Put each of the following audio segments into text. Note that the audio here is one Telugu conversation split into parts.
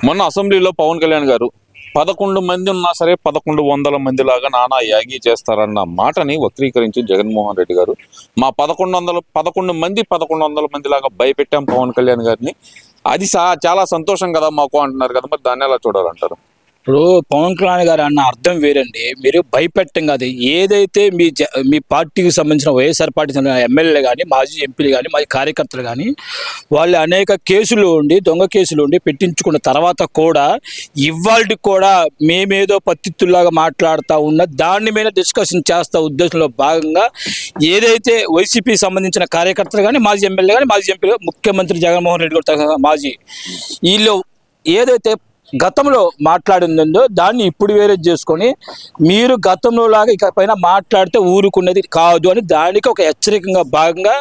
మొన్న అసెంబ్లీలో పవన్ కళ్యాణ్ గారు 11 మంది ఉన్నా సరే 1100 మంది లాగా నానా యాగి చేస్తారన్న మాటని వక్రీకరించి జగన్మోహన్ రెడ్డి గారు మా 11 మంది 1100 మంది లాగా భయపెట్టాం పవన్ కళ్యాణ్ గారిని. అది చాలా సంతోషం కదా మాకు అంటున్నారు కదా, మరి దాన్ని ఎలా చూడాలంటారు? ఇప్పుడు పవన్ కళ్యాణ్ గారు అన్న అర్థం వేరండి. మీరు భయపెట్టం కాదు, ఏదైతే మీ పార్టీకి సంబంధించిన వైఎస్ఆర్ పార్టీకి సంబంధించిన ఎమ్మెల్యేలు కానీ, మాజీ ఎంపీలు కానీ, మాజీ కార్యకర్తలు కానీ వాళ్ళు అనేక కేసులు ఉండి, దొంగ కేసులు ఉండి పెట్టించుకున్న తర్వాత కూడా ఇవాళకి కూడా మేమేదో పత్తిత్తుల్లాగా మాట్లాడుతూ ఉన్న దాని మీద డిస్కషన్ చేస్తా ఉద్దేశంలో భాగంగా ఏదైతే వైసీపీ సంబంధించిన కార్యకర్తలు కానీ, మాజీ ఎమ్మెల్యే కానీ, మాజీ ఎంపీలు, ముఖ్యమంత్రి జగన్మోహన్ రెడ్డి గారు మాజీ వీళ్ళు ఏదైతే గతంలో మాట్లాడిందో దాన్ని ఇప్పుడు వేరే చేసుకొని మీరు గతంలో లాగా ఇక పైన మాట్లాడితే ఊరుకునేది కాదు అని దానికి ఒక హెచ్చరికగా భాగంగా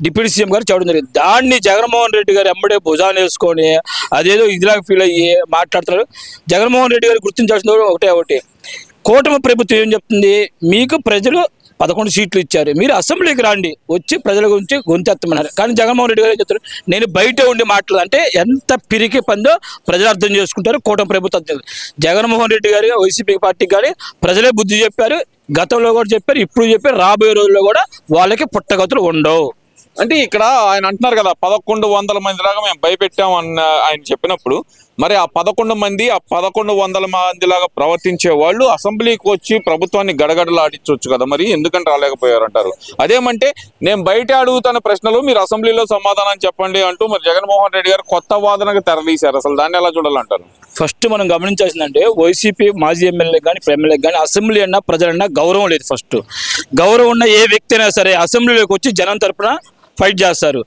డిప్యూటీ సీఎం గారు చెప్పడం జరిగింది. దాన్ని జగన్మోహన్ రెడ్డి గారు ఎమ్మడే భుజాన్ని వేసుకొని అదేదో ఇదిలాగా ఫీల్ అయ్యి మాట్లాడుతున్నారు. జగన్మోహన్ రెడ్డి గారు గుర్తించాల్సింది ఒకటి, కూటమి ప్రభుత్వం ఏం చెప్తుంది, మీకు ప్రజలు 11 సీట్లు ఇచ్చారు, మీరు అసెంబ్లీకి రండి, వచ్చి ప్రజల గురించి గొంతెత్తమన్నారు. కానీ జగన్మోహన్ రెడ్డి గారు చెప్తారు నేను బయట ఉండి మాట్లాడు అంటే ఎంత పిరికి పందో ప్రజలు అర్థం చేసుకుంటారు. కూటమి ప్రభుత్వం జగన్మోహన్ రెడ్డి గారి వైసీపీ పార్టీకి కానీ ప్రజలే బుద్ధి చెప్పారు, గతంలో కూడా చెప్పారు, ఇప్పుడు చెప్పారు, రాబోయే రోజుల్లో కూడా వాళ్ళకి పుట్టగతులు ఉండవు. అంటే ఇక్కడ ఆయన అంటున్నారు కదా 1100 మంది లాగా మేము భయపెట్టాం అన్న ఆయన చెప్పినప్పుడు, మరి ఆ 11 మంది ఆ 1100 మంది లాగా ప్రవర్తించే వాళ్ళు అసెంబ్లీకి వచ్చి ప్రభుత్వాన్ని గడగడలాడించవచ్చు కదా, మరి ఎందుకంటే రాలేకపోయారంటారు? అదేమంటే నేను బయట అడుగుతున్న ప్రశ్నలు మీరు అసెంబ్లీలో సమాధానం చెప్పండి అంటూ మరి జగన్మోహన్ రెడ్డి గారు కొత్త వాదనకు తెరదీశారు. అసలు దాన్ని ఎలా చూడాలంటారు? ఫస్ట్ మనం గమనించాల్సిందంటే వైసీపీ మాజీ ఎమ్మెల్యే కానీ ఎమ్మెల్యే కానీ అసెంబ్లీ అన్నా ప్రజలన్నా గౌరవం లేదు. ఫస్ట్ గౌరవం ఉన్న ఏ వ్యక్తి అయినా సరే అసెంబ్లీలోకి వచ్చి జనం తరపున ఫైట్ చేస్తారు.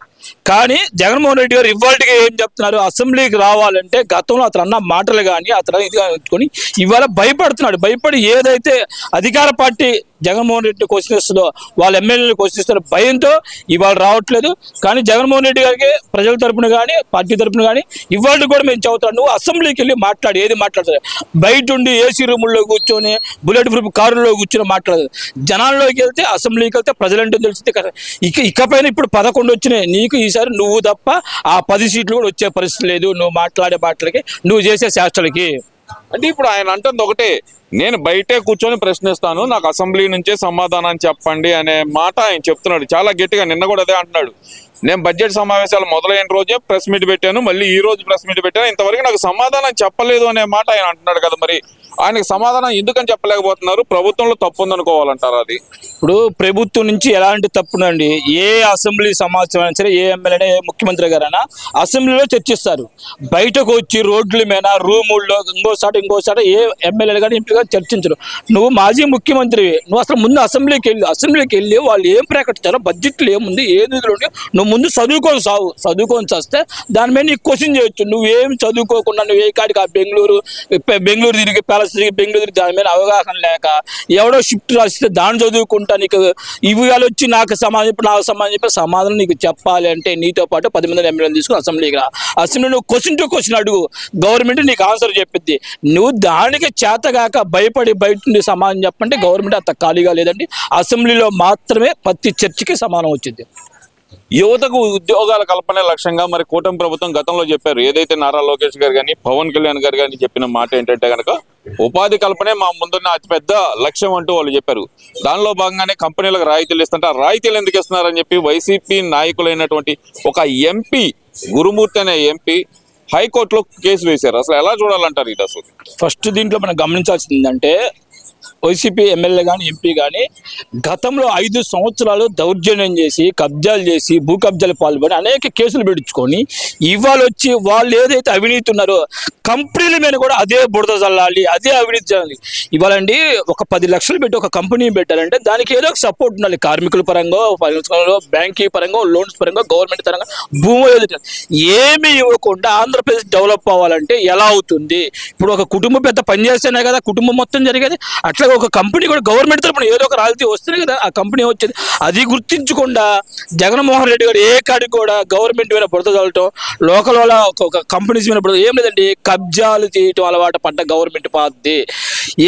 కానీ జగన్మోహన్ రెడ్డి గారు ఇవాళకి ఏం చెప్తున్నారు, అసెంబ్లీకి రావాలంటే గతంలో అతను అన్న మాటలు కానీ అతను ఇది కానీ ఇవాళ భయపడుతున్నాడు. భయపడి ఏదైతే అధికార పార్టీ జగన్మోహన్ రెడ్డి క్వశ్చన్ ఇస్తుందో వాళ్ళ ఎమ్మెల్యేలు క్వశ్చన్ ఇస్తారో భయంతో ఇవాళ రావట్లేదు. కానీ జగన్మోహన్ రెడ్డి గారికి ప్రజల తరపున కానీ పార్టీ తరపున కానీ ఇవాళ కూడా మేము చెబుతాను, నువ్వు అసెంబ్లీకి వెళ్ళి మాట్లాడి ఏది మాట్లాడతారు, బయట ఉండి ఏసీ రూముల్లో కూర్చొని బుల్లెట్ ప్రూఫ్ కారులో కూర్చొని మాట్లాడదు. జనాల్లోకి వెళ్తే అసెంబ్లీకి వెళ్తే ప్రజలంటే తెలిసిందే కదా. ఇకపైన ఇప్పుడు 11 వచ్చినాయి, నీకు ఈసారి నువ్వు తప్ప ఆ 10 సీట్లు కూడా వచ్చే పరిస్థితి లేదు, నువ్వు మాట్లాడే మాటలకి నువ్వు చేసే శాస్త్రాలకి. అంటే ఇప్పుడు ఆయన అంటుంది ఒకటే, నేను బయటే కూర్చొని ప్రశ్నిస్తాను, నాకు అసెంబ్లీ నుంచే సమాధానం చెప్పండి అనే మాట ఆయన చెప్తున్నాడు చాలా గట్టిగా. నిన్న కూడా అదే అంటున్నాడు, నేను బడ్జెట్ సమావేశాలు మొదలైన రోజే ప్రెస్ మీట్ పెట్టాను, మళ్ళీ ఈ రోజు ప్రెస్ మీట్ పెట్టాను, ఇంతవరకు నాకు సమాధానం చెప్పలేదు అనే మాట ఆయన అంటున్నాడు కదా. మరి ఆయనకు సమాధానం ఎందుకని చెప్పలేకపోతున్నారు? ప్రభుత్వంలో తప్పు ఉందనుకోవాలంటారు? అది ఇప్పుడు ప్రభుత్వం నుంచి ఎలాంటి తప్పునండి, ఏ అసెంబ్లీ సమావేశం అయినా సరే ఏ ఎమ్మెల్యే ఏ ముఖ్యమంత్రి గారైనా అసెంబ్లీలో చర్చిస్తారు. బయటకు వచ్చి రోడ్ల మీద రూముల్లో ఇంకోసారి ఏ ఎమ్మెల్యేలు కానీ ఎంపీ కానీ చర్చించరు. నువ్వు మాజీ ముఖ్యమంత్రివి, నువ్వు అసలు ముందు అసెంబ్లీకి వెళ్ళి వాళ్ళు ఏం ప్రకటించారో, బడ్జెట్లు ఏముంది, ఏ నిధులు ఉంటే నువ్వు ముందు చదువుకొని చేస్తే దాని మీద నీకు క్వశ్చన్ చేయొచ్చు. నువ్వేం చదువుకోకుండా నువ్వు ఏ కాడికి ఆ బెంగళూరు తిరిగి ప్యాలెస్ తిరిగి బెంగళూరు తిరిగి దాని మీద అవగాహన లేక ఎవడో షిఫ్ట్ రాసిస్తే దాన్ని చదువుకుంటా నీకు ఇవాళ వచ్చి నాకు సమాధానం చెప్పి సమాధానం నీకు చెప్పాలి అంటే నీతో పాటు 10 మంది ఎమ్మెల్యేలు తీసుకుని అసెంబ్లీకి రా. అసెంబ్లీ నువ్వు క్వశ్చన్ టు క్వశ్చన్ అడుగు, గవర్నమెంట్ నీకు ఆన్సర్ చెప్పిద్ది. నువ్వు దానికి చేతగాక భయపడి బయట నుండి సమాధానం చెప్పంటే గవర్నమెంట్ అంత ఖాళీగా లేదండి. అసెంబ్లీలో మాత్రమే ప్రతి చర్చకి సమాధానం వచ్చింది. యువతకు ఉద్యోగాల కల్పనే లక్ష్యంగా మరి కూటమి ప్రభుత్వం గతంలో చెప్పారు. ఏదైతే నారా లోకేష్ గారు కానీ పవన్ కళ్యాణ్ గారు కానీ చెప్పిన మాట ఏంటంటే కనుక ఉపాధి కల్పనే మా ముందున్న అతిపెద్ద లక్ష్యం అంటూ వాళ్ళు చెప్పారు. దానిలో భాగంగానే కంపెనీలకు రాయితీలు ఇస్తుంటే ఆ రాయితీలు ఎందుకు ఇస్తున్నారని చెప్పి వైసీపీ నాయకులైనటువంటి ఒక ఎంపీ గురుమూర్తి అనే ఎంపీ హైకోర్టులో కేసు వేశారు. అసలు ఎలా చూడాలంటారు ఇది? అసలు ఫస్ట్ దీంట్లో మనం గమనించాల్సిందంటే వైసీపీ ఎమ్మెల్యే కానీ ఎంపీ కానీ గతంలో 5 సంవత్సరాలు దౌర్జన్యం చేసి కబ్జాలు చేసి భూ కబ్జాలు పాల్పడి అనేక కేసులు పెట్టుకొని ఇవాళ వచ్చి వాళ్ళు ఏదైతే అవినీతి ఉన్నారో కంపెనీల మీద కూడా అదే బురద చల్లాలి, అదే అవినీతి చేయాలి. ఇవాళండి ఒక 10 లక్షలు పెట్టి ఒక కంపెనీ పెట్టాలంటే దానికి ఏదో ఒక సపోర్ట్ ఉండాలి. కార్మికుల పరంగా, బ్యాంకింగ్ పరంగా, లోన్స్ పరంగా, గవర్నమెంట్ పరంగా భూమి ఏమీ ఇవ్వకుండా ఆంధ్రప్రదేశ్ డెవలప్ అవ్వాలంటే ఎలా అవుతుంది? ఇప్పుడు ఒక కుటుంబం పెద్ద పని చేస్తేనే కదా కుటుంబం మొత్తం జరిగేది. అట్లా ఒక కంపెనీ కూడా గవర్నమెంట్ తరపున ఏదో ఒక రాయితీ వస్తేనే కదా ఆ కంపెనీ వచ్చేది. అది గుర్తించకుండా జగన్మోహన్ రెడ్డి గారు ఏ కాడికి కూడా గవర్నమెంట్ మీద బురద చల్లటం, లోకల్ వాళ్ళ ఒక కంపెనీస్ మీద బురద ఏం లేదండి, కబ్జాలు చేయటం అలవాటు పడ్డ గవర్నమెంట్ పార్టీ.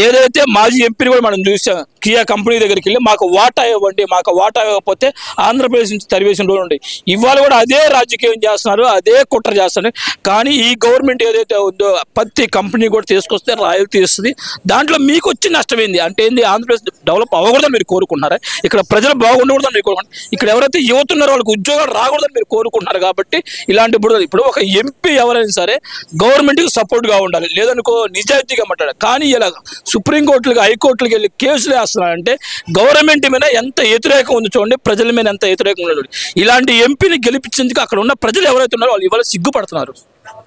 ఏదైతే మాజీ ఎంపీని కూడా మనం చూసాం, కియా కంపెనీ దగ్గరికి వెళ్ళి మాకు వాటా ఇవ్వండి, మాకు వాటా ఇవ్వకపోతే ఆంధ్రప్రదేశ్ నుంచి తరివేసిన రోజులు ఉంటాయి. ఇవాళ కూడా అదే రాజకీయం చేస్తున్నారు, అదే కుట్ర చేస్తున్నారు. కానీ ఈ గవర్నమెంట్ ఏదైతే ఉందో ప్రతి కంపెనీ కూడా తీసుకొస్తే రాయల్టీ ఇస్తుంది. దాంట్లో మీకు వచ్చి నష్టమైంది అంటే ఏంది? ఆంధ్రప్రదేశ్ డెవలప్ అవ్వకూడదని మీరు కోరుకుంటున్నారా? ఇక్కడ ప్రజలు బాగుండకూడదని మీరు కోరుకుంటున్నారు. ఇక్కడ ఎవరైతే యువత ఉన్నారో వాళ్ళకి ఉద్యోగాలు రాకూడదని మీరు కోరుకుంటున్నారు. కాబట్టి ఇలాంటి ఇప్పుడు ఒక ఎంపీ ఎవరైనా సరే గవర్నమెంట్కి సపోర్ట్గా ఉండాలి, లేదనుకో నిజాయితీగా మాట్లాడాలి. కానీ ఇలా సుప్రీంకోర్టులకు, హైకోర్టులకు వెళ్ళి కేసులు వేస్తున్నారంటే గవర్నమెంట్ మీద ఎంత వ్యతిరేకం ఉంది చూడండి, ప్రజల మీద ఎంత వ్యతిరేకం ఉండదు. ఇలాంటి ఎంపీని గెలిపించేందుకు అక్కడ ఉన్న ప్రజలు ఎవరైతే ఉన్నారో వాళ్ళు ఇవాళ సిగ్గుపడుతున్నారు.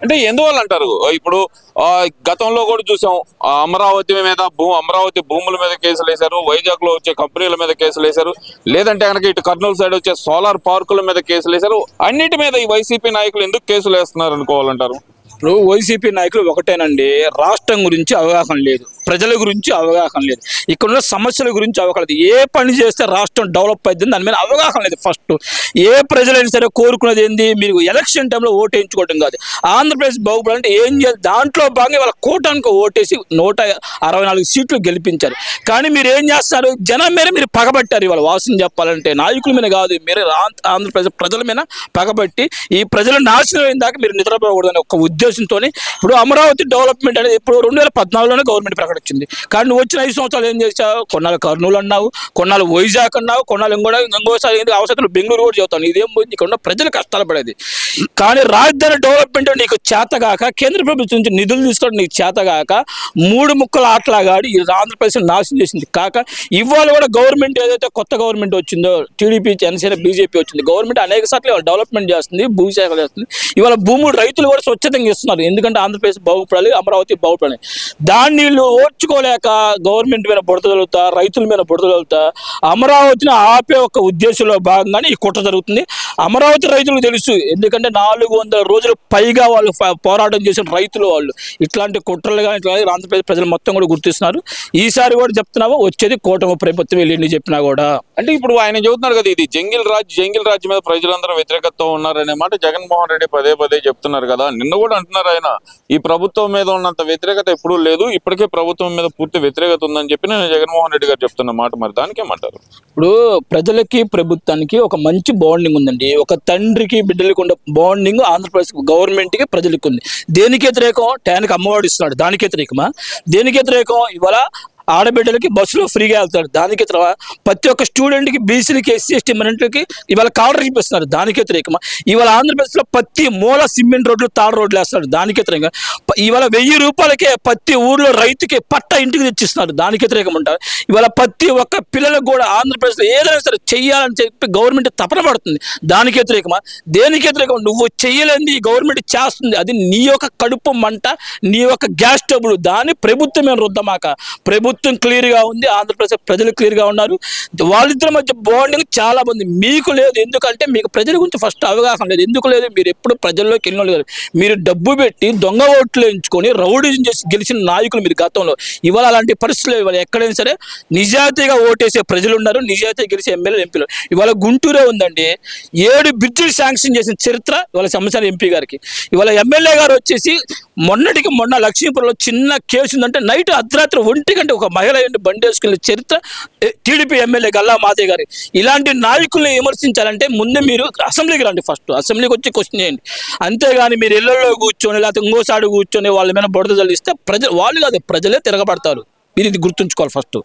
అంటే ఎందువల్ల అంటారు? ఇప్పుడు గతంలో కూడా చూసాం, అమరావతి భూముల మీద కేసులు వేశారు, వైజాగ్ లో వచ్చే కంపెనీల మీద కేసులు వేశారు, లేదంటే కనుక ఇటు కర్నూలు సైడ్ వచ్చే సోలార్ పార్కుల మీద కేసులు వేశారు. అన్నిటి మీద ఈ వైసీపీ నాయకులు ఎందుకు కేసులు వేస్తున్నారు అనుకోవాలంటారు? ఇప్పుడు వైసీపీ నాయకులు ఒకటేనండి, రాష్ట్రం గురించి అవగాహన లేదు, ప్రజల గురించి అవగాహన లేదు, ఇక్కడ ఉన్న సమస్యల గురించి అవగాహన లేదు. ఏ పని చేస్తే రాష్ట్రం డెవలప్ అవుతుంది దాని మీద అవగాహన లేదు. ఫస్ట్ ఏ ప్రజలైనా సరే కోరుకునేది ఏంది? మీరు ఎలక్షన్ టైంలో ఓటు వేయించుకోవడం కాదు, ఆంధ్రప్రదేశ్ బాగుపడాలంటే ఏం చేయాలి? దాంట్లో భాగంగా వాళ్ళ కూటానికి ఓటేసి 164 సీట్లు గెలిపించారు. కానీ మీరు ఏం చేస్తారు? జనం మీద మీరు పగబట్టారు. ఇవాళ వాసన చెప్పాలంటే నాయకుల మీద కాదు, మీరు ఆంధ్రప్రదేశ్ ప్రజల మీద పగబట్టి ఈ ప్రజల నాశనం అయిన దాకా మీరు నిద్రపోకూడదని ఒక ఉద్దేశంతో ఇప్పుడు అమరావతి డెవలప్మెంట్ అనేది ఇప్పుడు 2014లోనే గవర్నమెంట్ ప్రకటించింది. కానీ నువ్వు వచ్చిన 5 సంవత్సరాలు ఏం చేసావు? కొన్నాళ్ళు కర్నూలు అన్నావు, కొన్నాళ్ళు వైజాగ్ అన్నావు, కొన్నాళ్ళు ఇంకోసారి అవసరం బెంగళూరు కూడా చెబుతాను. ఇదేం పోయింది? ఇక్కడ ఉన్న ప్రజలు కష్టాలు పడేది. కానీ రాజధాని డెవలప్మెంట్ నీకు చేతగాక, కేంద్ర ప్రభుత్వం నుంచి నిధులు తీసుకోవడం నీకు చేతగాక 3 ముక్కల ఆటలాగాడి ఆంధ్రప్రదేశ్ నాశనం చేసింది. కాక ఇవాళ కూడా గవర్నమెంట్ ఏదైతే కొత్త గవర్నమెంట్ వచ్చిందో, టీడీపీ, జనసేన, బీజేపీ వచ్చింది, గవర్నమెంట్ అనేక సార్లు ఇవాళ డెవలప్మెంట్ చేస్తుంది, భూసేకరణ చేస్తుంది. ఇవాళ భూములు రైతులు కూడా స్వచ్ఛతంగా ఇస్తున్నారు. ఎందుకంటే ఆంధ్రప్రదేశ్ బాగుపడాలి, అమరావతి బాగుపడాలి. దాన్ని వీళ్ళు ఓర్చుకోలేక గవర్నమెంట్ మీద బుడతలుతా, రైతుల మీద బుడతలుతా అమరావతిని ఆపే ఒక ఉద్దేశంలో భాగంగానే ఈ కుట్ర జరుగుతుంది. అమరావతి రైతులకు తెలుసు, ఎందుకంటే 400 రోజులు పైగా వాళ్ళు పోరాటం చేసిన రైతులు వాళ్ళు. ఇట్లాంటి కుట్రలు కానీ ఆంధ్రప్రదేశ్ ప్రజలు మొత్తం కూడా గుర్తిస్తున్నారు. ఈసారి కూడా చెప్తున్నావా, వచ్చేది కూటమి ప్రభుత్వం వెళ్ళి చెప్పినా కూడా. అంటే ఇప్పుడు ఆయన చెబుతున్నారు కదా, ఇది జంగిల్ రాజ్ మీద ప్రజలందరూ వ్యతిరేకతతో ఉన్నారనే మాట జగన్మోహన్ రెడ్డి పదే చెప్తున్నారు కదా. నిన్న కూడా అంటున్నారు ఆయన, ఈ ప్రభుత్వం మీద ఉన్నంత వ్యతిరేకత ఎప్పుడూ లేదు, ఇప్పటికే ప్రభుత్వం మీద పూర్తి వ్యతిరేకత ఉందని చెప్పి నేను జగన్మోహన్ రెడ్డి గారు చెప్తున్న మాట. మరి దానికేమంటారు? ఇప్పుడు ప్రజలకి ప్రభుత్వానికి ఒక మంచి బాండింగ్ ఉందండి. ఒక తండ్రికి బిడ్డలకు ఉండే బాండింగ్ ఆంధ్రప్రదేశ్ గవర్నమెంట్కి ప్రజలకు ఉంది. దేనికి వ్యతిరేకం? ట్యానికి అమ్మఒడి ఇస్తున్నాడు, దానికి వ్యతిరేకమా? దేనికి వ్యతిరేకం? ఇవాళ ఆడబిడ్డలకి బస్సులో ఫ్రీగా వెళ్తాడు, దానికి ప్రతి ఒక్క స్టూడెంట్కి, బీసీలకి, ఎస్సీ ఎస్టీ మైనారిటీలకి ఇవాళ కాలర్ ఇప్పిస్తున్నారు, దానికి వ్యతిరేకమా? ఇవాళ ఆంధ్రప్రదేశ్లో ప్రతి మూల సిమెంట్ రోడ్లు, తాడు రోడ్లు వేస్తున్నారు, దానికి వ్యతిరేకంగా. ఇవాళ 1000 రూపాయలకే ప్రతి ఊర్లో రైతుకి పట్ట ఇంటికి తెచ్చిస్తున్నారు, దానికి వ్యతిరేకం ఉంటారు. ఇవాళ ప్రతి ఒక్క పిల్లలకు కూడా ఆంధ్రప్రదేశ్లో ఏదైనా సరే చెయ్యాలని చెప్పి గవర్నమెంట్ తపన పడుతుంది, దానికి వ్యతిరేకమా? దేనికి వ్యతిరేకం? నువ్వు చెయ్యలేని గవర్నమెంట్ చేస్తుంది, అది నీ యొక్క కడుపు మంట, నీ యొక్క గ్యాస్ ట్రబుల్, దాన్ని ప్రభుత్వమే రుద్దమాక. ప్రభుత్వం క్లియర్గా ఉంది, ఆంధ్రప్రదేశ్ ప్రజలు క్లియర్గా ఉన్నారు. వాళ్ళిద్దరి మధ్య బాండింగ్ చాలా మంది మీకు లేదు. ఎందుకంటే మీకు ప్రజల గురించి ఫస్ట్ అవగాహన లేదు. ఎందుకు లేదు? మీరు ఎప్పుడు ప్రజల్లోకి వెళ్ళిన లేదు. మీరు డబ్బు పెట్టి దొంగ ఓట్లు ఎంచుకొని రౌడీజం చేసి గెలిచిన నాయకులు మీరు గతంలో. ఇవాళ అలాంటి పరిస్థితులు ఇవాళ ఎక్కడైనా సరే నిజాయితీగా ఓటేసే ప్రజలు ఉన్నారు, నిజాయితీగా గెలిచే ఎమ్మెల్యే, ఎంపీలు. ఇవాళ గుంటూరే ఉందండి, 7 బ్రిడ్జిలు శాంక్షన్ చేసిన చరిత్ర ఇవాళ సంవత్సరాల ఎంపీ గారికి. ఇవాళ ఎమ్మెల్యే గారు వచ్చేసి మొన్న లక్ష్మీపురంలో చిన్న కేసు ఉందంటే నైట్ అర్ధరాత్రి 1 గంట ఒక మహిళ బండి వేసుకునే చరిత్ర టీడీపీ ఎమ్మెల్యే గల్లా మాదే గారి. ఇలాంటి నాయకుల్ని విమర్శించాలంటే ముందే మీరు అసెంబ్లీకి రండి, ఫస్ట్ అసెంబ్లీకి వచ్చి క్వశ్చన్ చేయండి. అంతేగాని మీరు ఇళ్లలో కూర్చొని లేకపోతే ఇంకోసారి కూర్చొని వాళ్ళ మీద బుడద జల్లిస్తే వాళ్ళు కాదు, ప్రజలే తిరగబడతారు. మీరు ఇది గుర్తుంచుకోవాలి ఫస్ట్.